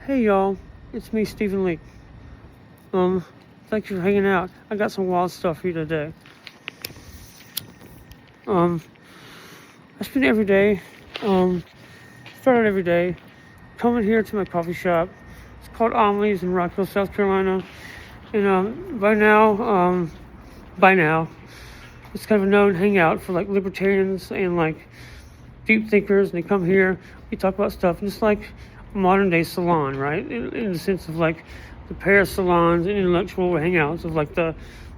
Hey y'all, it's me, Stephen Lee. Thanks for hanging out. I got some wild stuff for you today. I spend every day, start out every day, coming here to my coffee shop. It's called Omley's in Rockville, South Carolina. And by now, it's kind of a known hangout for like libertarians and like deep thinkers. And they come here, we talk about stuff, just like a modern day salon, right? In the sense of like the Paris salons and intellectual hangouts of like the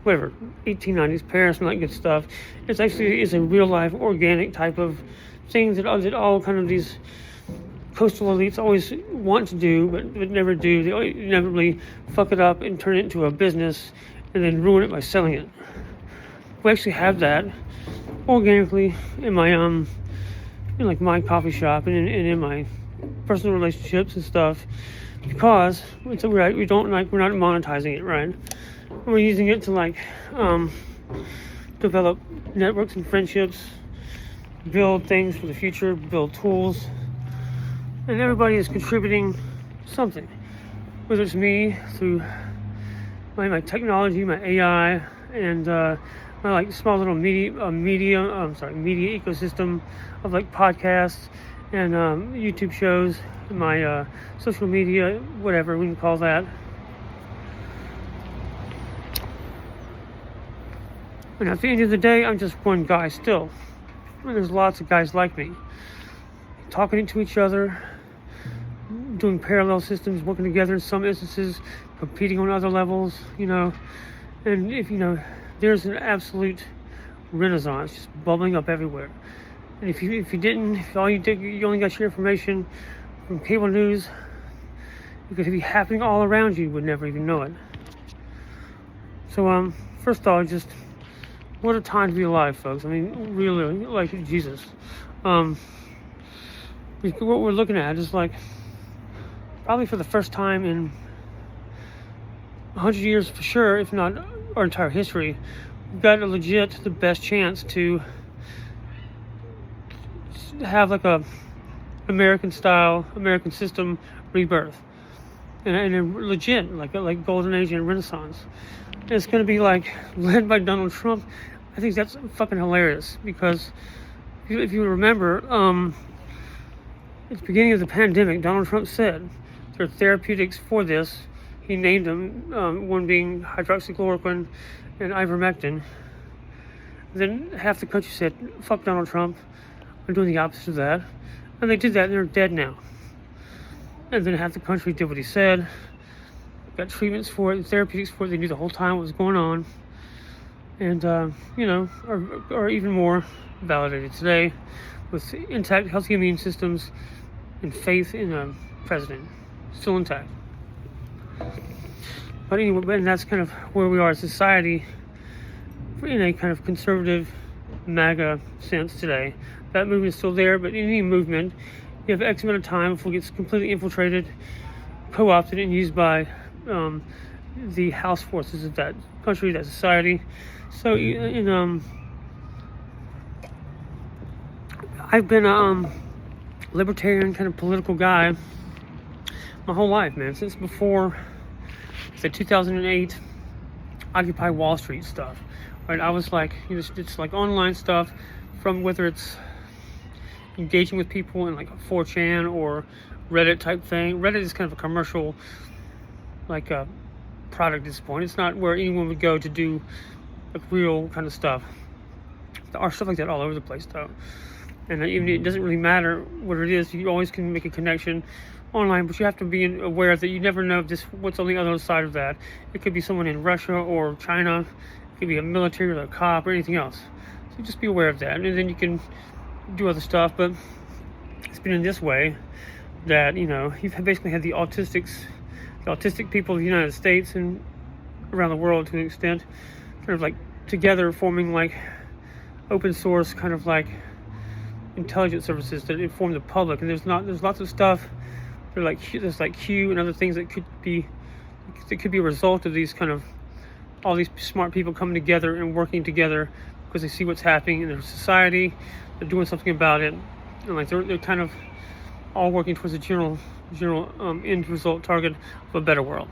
1890s Paris and that good stuff. It's a real life organic type of things that all kind of these coastal elites always want to do but never do. They inevitably fuck it up and turn it into a business and then ruin it by selling it. We actually have that organically in my in like my coffee shop and in my personal relationships and stuff, because we're not monetizing it, right? We're using it to like develop networks and friendships, build things for the future, build tools, and everybody is contributing something. Whether it's me through my technology, my AI, and my like small little media ecosystem of like podcasts and YouTube shows, my social media, whatever we can call that. And at the end of the day, I'm just one guy still. And there's lots of guys like me, talking to each other, doing parallel systems, working together in some instances, competing on other levels, And if there's an absolute renaissance just bubbling up everywhere. And if you only got your information from cable news, it could be happening all around you, would never even know it. So first of all, just what a time to be alive, folks. I mean, really, like Jesus. What we're looking at is like probably for the first time in 100 years for sure, if not our entire history, we've got the best chance to have like a American system rebirth, and a legit like golden age and renaissance. And it's going to be like led by Donald Trump. I think that's fucking hilarious, because if you remember, at the beginning of the pandemic, Donald Trump said there are therapeutics for this. He named them, one being hydroxychloroquine and ivermectin. Then half the country said, fuck Donald Trump, I'm doing the opposite of that. And they did that, and they're dead now. And then half the country did what he said, got treatments for it, therapeutics for it. They knew the whole time what was going on. And, are even more validated today with intact, healthy immune systems and faith in a president. Still intact. But anyway, and that's kind of where we are as society in a kind of conservative MAGA sense today. That movement is still there, but any movement, you have X amount of time before it gets completely infiltrated, co-opted, and used by the house forces of that country, that society. So, I've been a libertarian kind of political guy my whole life, man, since before the 2008 Occupy Wall Street stuff, right? I was like, it's like online stuff, from whether it's engaging with people in like a 4chan or Reddit type thing. Reddit is kind of a commercial, like a product at this point. It's not where anyone would go to do like real kind of stuff. There are stuff like that all over the place, though. And even it doesn't really matter what it is. You always can make a connection online, but you have to be aware that you never know what's on the other side of that. It could be someone in Russia or China. It could be a military or a cop or anything else. So just be aware of that, and then you can do other stuff. But it's been in this way that you've basically had the autistic people of the United States and around the world to an extent, kind of like together forming like open source kind of like intelligence services that inform the public. And there's lots of stuff. There's like Q and other things that could be a result of these kind of all these smart people coming together and working together because they see what's happening in their society. They're doing something about it, and like they're kind of all working towards a general end result target of a better world.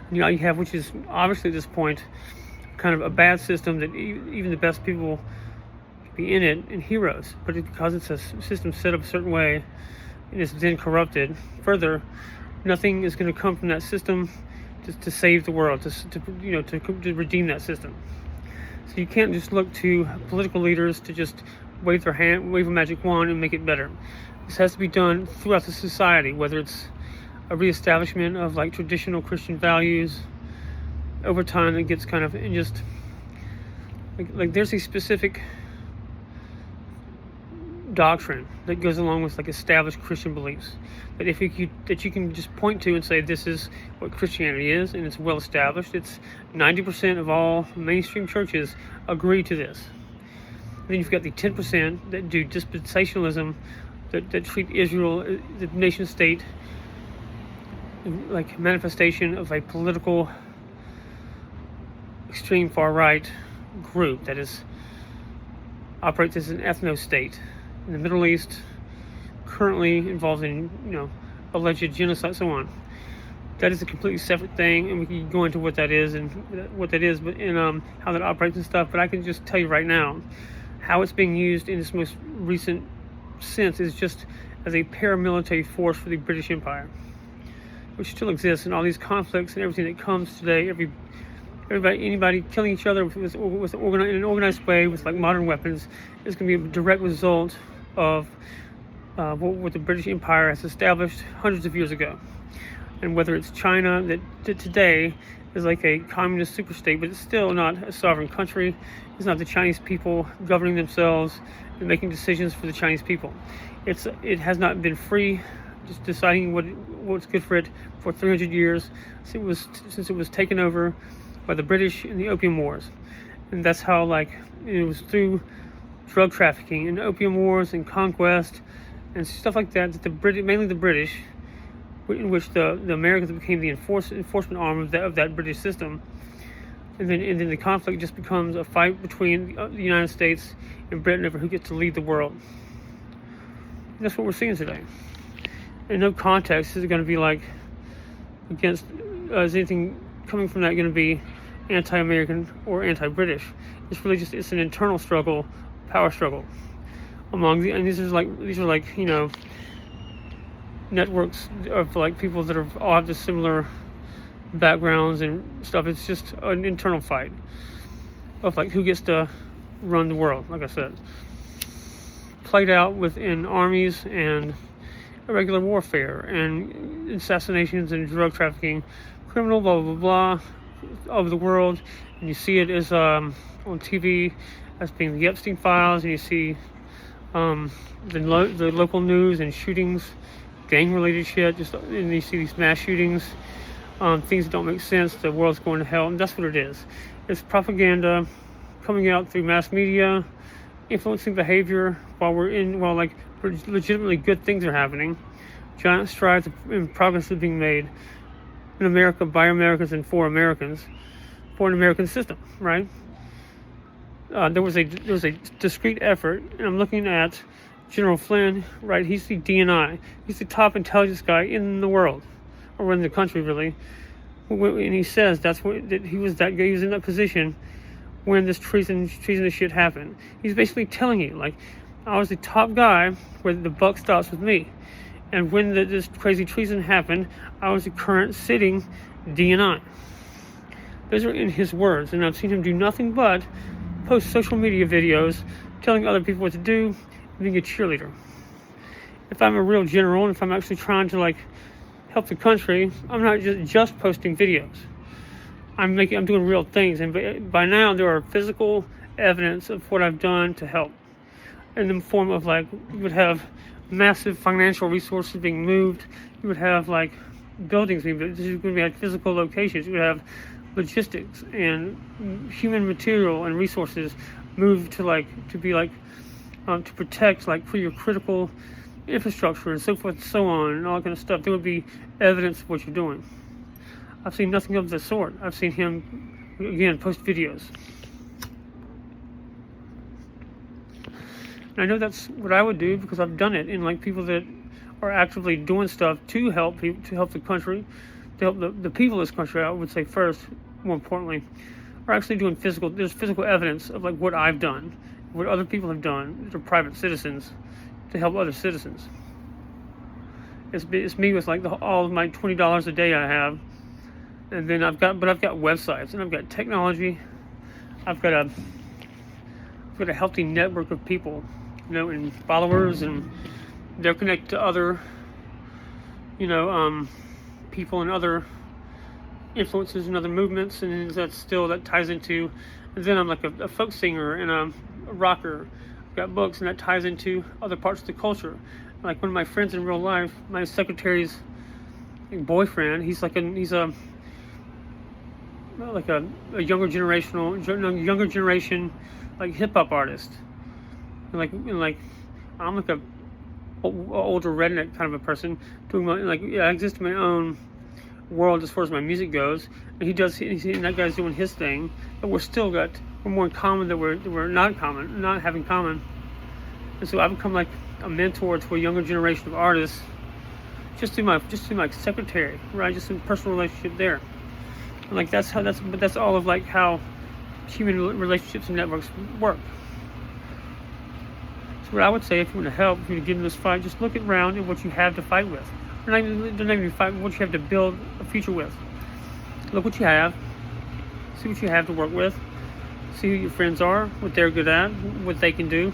And you have, which is obviously at this point kind of a bad system that even the best people can be in it and heroes, but because it's a system set up a certain way and it's then corrupted further, nothing is going to come from that system to save the world, to redeem that system. So you can't just look to political leaders to just wave a magic wand and make it better. This has to be done throughout the society, whether it's a reestablishment of like traditional Christian values over time that gets kind of, and just like there's a specific doctrine that goes along with like established Christian beliefs that that you can just point to and say this is what Christianity is, and it's well established. It's 90% of all mainstream churches agree to this. And then you've got the 10% that do dispensationalism, that treat Israel, the nation state, like manifestation of a political extreme far right group that operates as an ethno-state in the Middle East, currently involved in alleged genocide, so on. That is a completely separate thing, and we can go into what that is but in how that operates and stuff. But I can just tell you right now how it's being used in its most recent sense is just as a paramilitary force for the British Empire, which still exists, and all these conflicts and everything that comes today. Anybody killing each other in an organized way with like modern weapons is going to be a direct result of what the British Empire has established hundreds of years ago. And whether it's China that today is like a communist superstate, but it's still not a sovereign country. It's not the Chinese people governing themselves and making decisions for the Chinese people. It has not been free, just deciding what's good for it for 300 years since it was taken over by the British in the Opium Wars. And that's how it was through drug trafficking and opium wars and conquest and stuff like that mainly the British, in which the Americans became the enforcement arm of that British system. And then the conflict just becomes a fight between the United States and Britain over who gets to lead the world. And that's what we're seeing today. In no context is it going to be against is anything coming from that going to be anti-American or anti-British. It's really just an internal struggle, power struggle among and these are networks of people that all have the similar backgrounds and stuff. It's just an internal fight of who gets to run the world, like I said, played out within armies and irregular warfare and assassinations and drug trafficking, criminal blah blah blah of the world. And you see it as on TV as being the Epstein files, and you see the local news and shootings, gang-related shit, and you see these mass shootings, things that don't make sense. The world's going to hell, and that's what it is. It's propaganda coming out through mass media, influencing behavior while legitimately good things are happening. Giant strides and progress is being made in America by Americans and for Americans, for an American system, right? There was a discrete effort, and I'm looking at General Flynn, right? He's the DNI. He's the top intelligence guy in the world, or in the country, really. And he says that he was that guy. He was in that position when this treasonous shit happened. He's basically telling you, I was the top guy where the buck stops with me. And when this crazy treason happened, I was the current sitting DNI. Those are in his words, and I've seen him do nothing but post social media videos telling other people what to do and being a cheerleader. If I'm a real general, and if I'm actually trying to help the country, I'm not just posting videos. I'm doing real things, and by now there are physical evidence of what I've done to help, in the form of you would have massive financial resources being moved. You would have buildings being built. You would have physical locations. You would have logistics and human material and resources moved to protect for your critical infrastructure and so forth and so on and all that kind of stuff. There would be evidence of what you're doing. I've seen nothing of the sort. I've seen him again post videos. And I know that's what I would do because I've done it in people that are actively doing stuff to help people, to help the country, to help the people of this country, I would say first, more importantly, are actually doing there's physical evidence of like what I've done, what other people have done, they're private citizens, to help other citizens. It's me with like all of my $20 a day I have, and then I've got websites, and I've got technology, I've got a healthy network of people, and followers, and they're connected to other, people and other influences and other movements, and that ties into. And then I'm like a folk singer and a rocker. I've got books, and that ties into other parts of the culture. Like one of my friends in real life, my secretary's boyfriend, he's a younger generation like hip hop artist. And I'm like a older redneck kind of a person doing I exist in my own world as far as my music goes, and and that guy's doing his thing, but we're more in common that we're not having common. And so I've become like a mentor to a younger generation of artists just through my secretary, right? Just in personal relationship there. And like that's all of like how human relationships and networks work. So what I would say, if you want to help, if you want to get in this fight, just look around at what you have to fight with. Or not even fight, what you have to build a future with. Look what you have, see what you have to work with, see who your friends are, what they're good at, what they can do,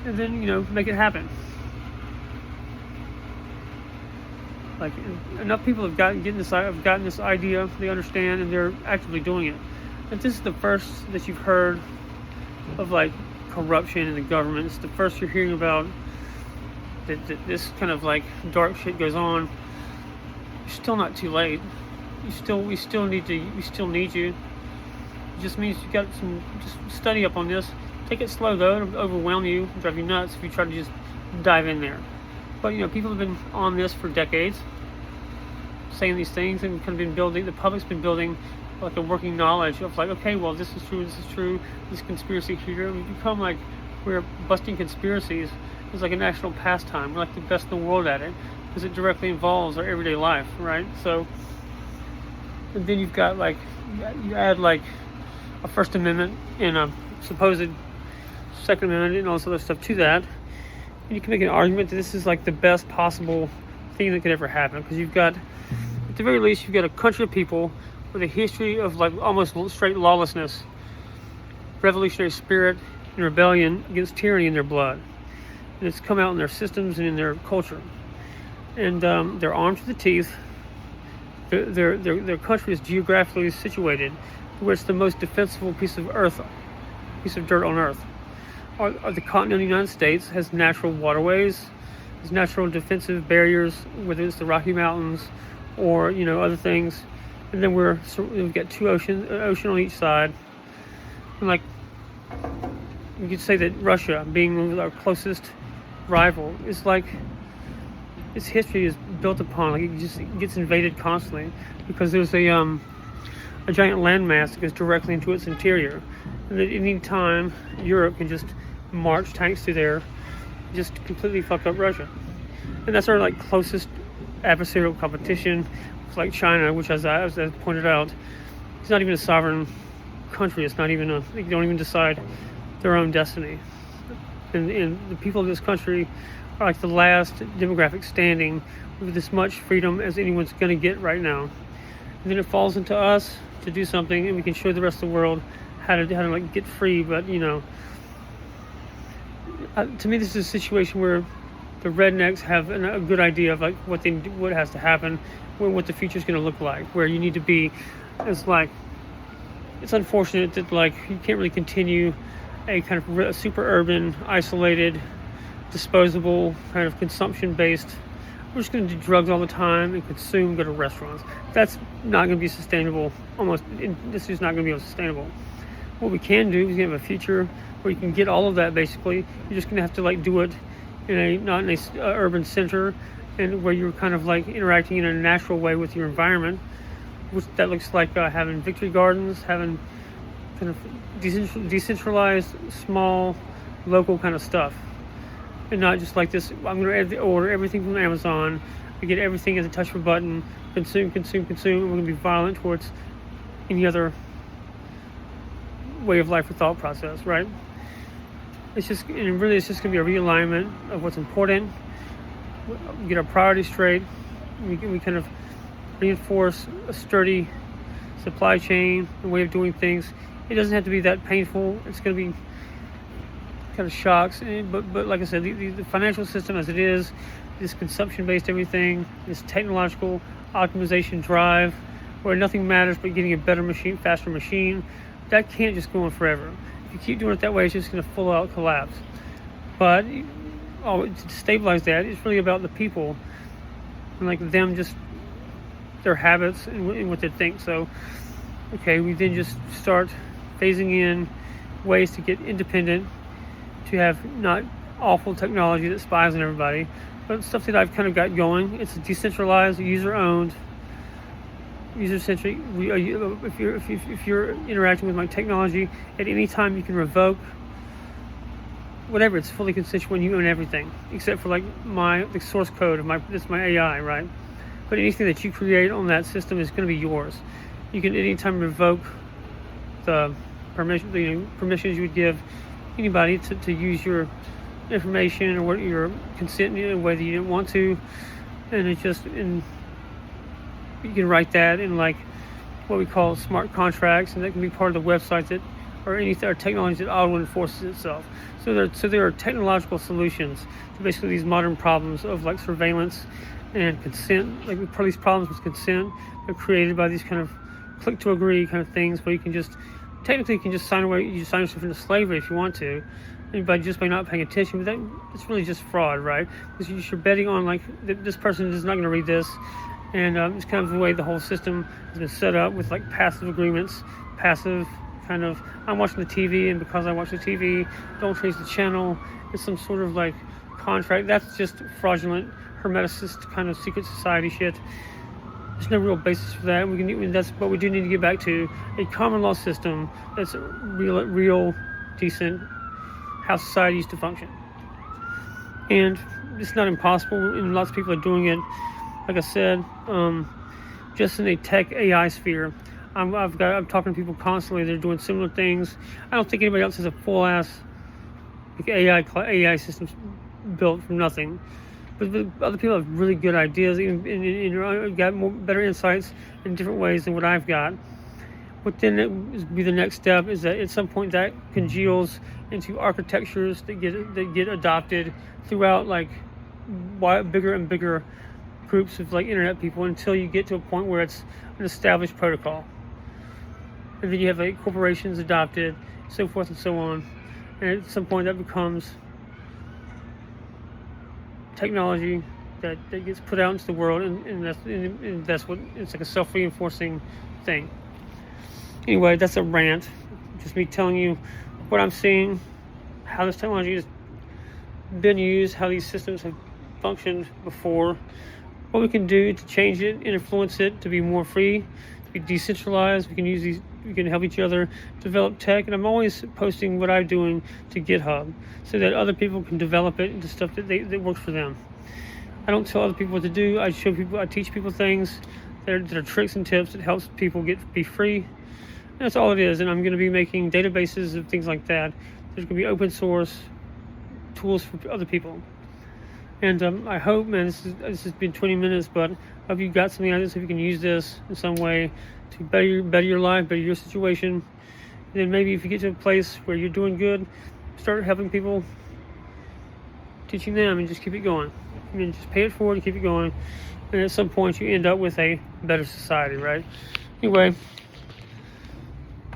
and then make it happen. Like enough people have gotten this idea, they understand, and they're actively doing it. If this is the first that you've heard of like corruption in the government, it's the first you're hearing about that this kind of like dark shit goes on, you're still not too late. We still need you. It just means you got just study up on this. Take it slow though, it'll overwhelm you, drive you nuts if you try to just dive in there. But people have been on this for decades, saying these things, and kind of been building. The public's been building like a working knowledge of like, okay, well, this is true. This conspiracy here. We become like we're busting conspiracies. It's like a national pastime. We're like the best in the world at it because it directly involves our everyday life, right? So, and then you've got like you add like a First Amendment and a supposed Second Amendment and all this other stuff to that. And you can make an argument that this is like the best possible thing that could ever happen, because you've got, at the very least, you've got a country of people with a history of like almost straight lawlessness, revolutionary spirit, and rebellion against tyranny in their blood, and it's come out in their systems and in their culture. And they're armed to the teeth. Their country is geographically situated where it's the most defensible piece of dirt on earth. The continental United States has natural waterways, has natural defensive barriers, whether it's the Rocky Mountains or other things. And then we've got two ocean on each side. And like you could say that Russia, being our closest rival, is like its history is built upon like it gets invaded constantly because there's a giant landmass that goes directly into its interior. And at any time, Europe can just march tanks through there, just completely fuck up Russia. And that's our like closest adversarial competition. It's like China, which as I pointed out, it's not even a sovereign country. It's not even they don't even decide their own destiny. And the people of this country are like the last demographic standing with as much freedom as anyone's going to get right now. And then it falls into us to do something, and we can show the rest of the world how to like get free. But to me, this is a situation where the rednecks have a good idea of like what has to happen, what the future is going to look like. Where you need to be, it's unfortunate that like you can't really continue a kind of super urban, isolated, disposable kind of consumption-based. We're just going to do drugs all the time and consume, go to restaurants. That's not going to be sustainable. This is not going to be sustainable. What we can do is have a future where you can get all of that. Basically, you're just going to have to like do it not in a urban center, and where you're kind of like interacting in a natural way with your environment, which that looks like having victory gardens, having kind of decentralized, small, local kind of stuff. and not just like this. I'm going to order everything from Amazon. I get everything as a touch of a button. Consume, consume, consume. And we're going to be violent towards any other way of life or thought process, right? It's just, and really, it's just going to be a realignment of what's important. We get our priorities straight. We kind of reinforce a sturdy supply chain and way of doing things. It doesn't have to be that painful. It's going to be kind of shocks, but like I said, the financial system as it is, this consumption-based everything, this technological optimization drive, where nothing matters but getting a better machine, faster machine, that can't just go on forever. If you keep doing it that way, it's just going to full out collapse. But to stabilize that, it's really about the people and like them, just their habits and what they think. So, okay, we then just start phasing in ways to get independent, to have not awful technology that spies on everybody, but stuff that I've kind of got going. It's decentralized, user-owned, user-centric. If you're interacting with my technology, at any time you can revoke whatever. It's fully consensual and you own everything, except for like the source code of that's my AI, right? But anything that you create on that system is going to be yours. You can at any time revoke the permissions you would give anybody to use your information or what your consent in a way that you didn't want to, and it's just you can write that in like what we call smart contracts, and that can be part of the website that or technology that auto enforces itself. So there are technological solutions to basically these modern problems of like surveillance and consent. Like these problems with consent are created by these kind of click to agree kind of things, where you can just sign yourself into slavery if you want to, and by not paying attention. But it's really just fraud, right? Because you're betting on like this person is not going to read this, and it's kind of the way the whole system has been set up with like passive agreements, passive kind of I'm watching the TV, and because I watch the TV, don't change the channel. It's some sort of like contract. That's just fraudulent, hermeticist kind of secret society shit. There's no real basis for that. But we do need to get back to a common law system that's real, decent, how society used to function. And it's not impossible, and lots of people are doing it. Like I said, just in a tech AI sphere, I'm talking to people constantly. They're doing similar things. I don't think anybody else has a full ass AI system built from nothing. But other people have really good ideas and got better insights in different ways than what I've got. What then be the next step is that at some point that congeals into architectures that get adopted throughout like bigger and bigger groups of like internet people, until you get to a point where it's an established protocol. And then you have like corporations adopted, so forth and so on. And at some point that becomes technology that gets put out into the world, and that's what it's like, a self-reinforcing thing. Anyway, that's a rant. Just me telling you what I'm seeing, how this technology has been used, how these systems have functioned before, what we can do to change it, influence it to be more free, to be decentralized. We can help each other develop tech, and I'm always posting what I'm doing to GitHub so that other people can develop it into stuff that works for them. I don't tell other people what to do. I teach people things that are tricks and tips that helps people be free. And that's all it is. And I'm going to be making databases of things like that. There's going to be open source tools for other people. And I hope, man, this has been 20 minutes, but I hope you got something out of this. If you can use this in some way to better your life, better your situation. And then maybe if you get to a place where you're doing good, start helping people, teaching them, and just keep it going. I mean, just pay it forward and keep it going. And at some point you end up with a better society, right? Anyway,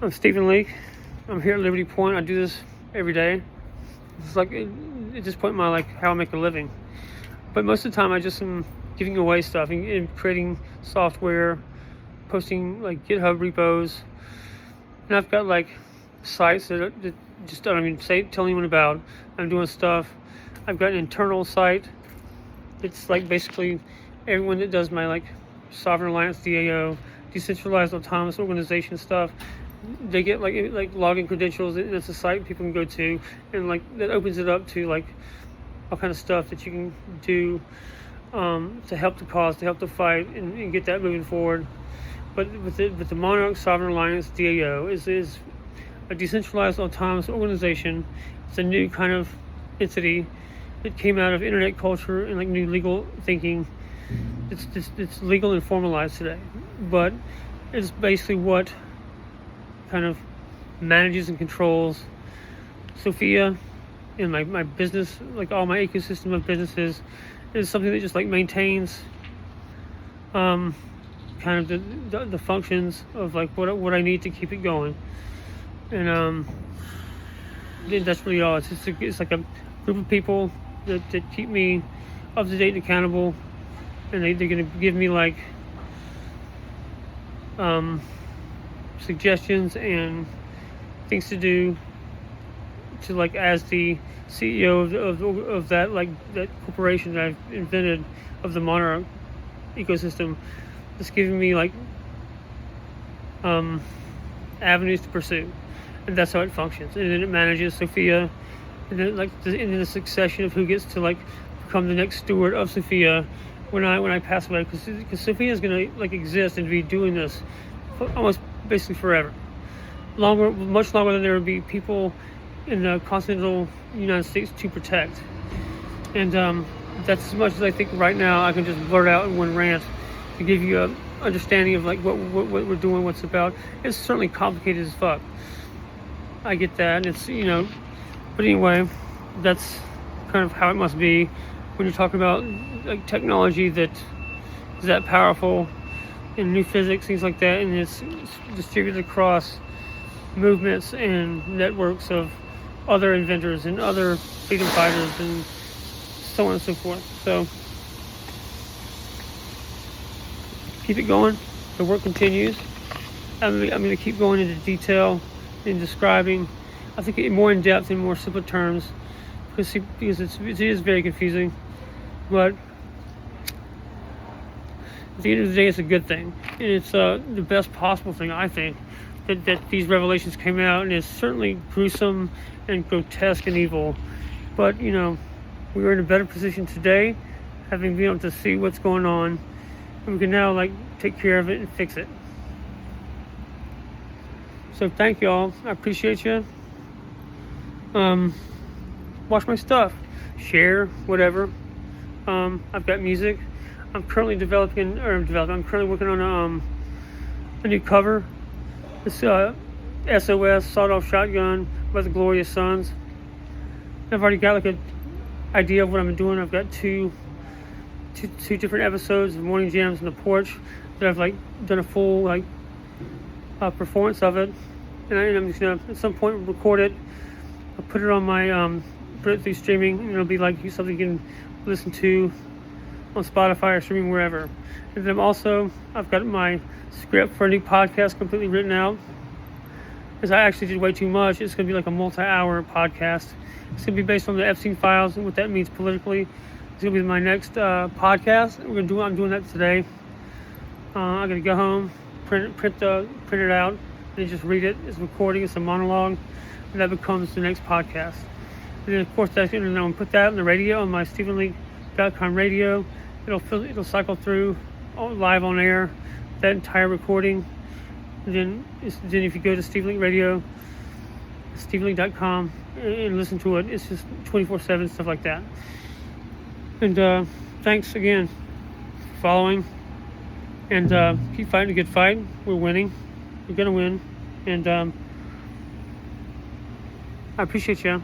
I'm Stephen Leake. I'm here at Liberty Point. I do this every day. It's like at this point in my life, how I make a living. But most of the time I just am giving away stuff and creating software, posting like GitHub repos, and I've got like sites that just don't even tell anyone about. I'm doing stuff. I've got an internal site. It's like basically everyone that does my like Sovereign Alliance DAO, decentralized autonomous organization stuff. They get like login credentials. That's a site people can go to, and like that opens it up to like all kind of stuff that you can do to help the cause, to help the fight, and get that moving forward. But with the Monarch Sovereign Alliance, DAO, is a decentralized autonomous organization. It's a new kind of entity that came out of internet culture and like new legal thinking. It's legal and formalized today, but it's basically what kind of manages and controls Sophia and my business, like all my ecosystem of businesses, is something that just like maintains kind of the functions of like what I need to keep it going. And that's really all. It's like a group of people that keep me up to date and accountable, and they're going to give me like suggestions and things to do to like as the CEO of that like that corporation that I've invented of the Monarch ecosystem. It's giving me like avenues to pursue, and that's how it functions. And then it manages Sophia, and then like in the succession of who gets to like become the next steward of Sophia when I pass away, because Sophia is gonna like exist and be doing this for almost basically forever, much longer than there would be people in the continental United States to protect. And that's as much as I think right now I can just blurt out in one rant to give you a understanding of like what we're doing, what's about. It's certainly complicated as fuck. I get that, and it's but anyway, that's kind of how it must be when you're talking about like technology that is that powerful and new physics, things like that, and it's distributed across movements and networks of other inventors and other freedom fighters and so on and so forth. So keep it going. The work continues. I'm going to keep going into detail in describing, I think, more in depth in more simple terms, because it is very confusing. But at the end of the day, it's a good thing, and it's the best possible thing, I think, that these revelations came out. And it's certainly gruesome and grotesque and evil, but we're in a better position today, having been able to see what's going on, and we can now like take care of it and fix it. So thank y'all. I appreciate you. Watch my stuff, share, whatever. I've got music. I'm currently I'm currently working on a new cover. It's SOS, Sawed Off Shotgun by the Glorious Sons. I've already got like an idea of what I'm doing. I've got two different episodes of Morning Jams on the Porch that I've like done a full like performance of it, and I'm just gonna at some point record it. I'll put it on my put it through streaming, and it'll be like something you can listen to on Spotify or streaming wherever. And then I've got my script for a new podcast completely written out, because I actually did way too much. It's going to be like a multi-hour podcast. It's going to be based on the Epstein files and what that means politically. It's going to be my next podcast. I'm doing that today. I'm going to go home, print it out, and just read it. It's recording. It's a monologue, and that becomes the next podcast. And then of course I'm going to put that on the radio, on my StephenLeak.com radio. It'll cycle through live on air, that entire recording. And then if you go to Stephen Leak Radio, StephenLeak.com, and listen to it, it's just 24/7 stuff like that. And thanks again for following, and keep fighting a good fight. We're winning. We're gonna win, and I appreciate you.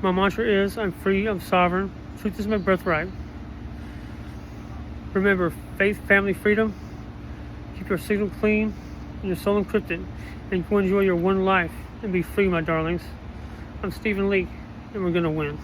My mantra is: I'm free, I'm sovereign. Truth is my birthright. Remember, faith, family, freedom. Keep your signal clean and your soul encrypted, and go enjoy your one life and be free, my darlings. I'm Stephen Leak, and we're gonna win.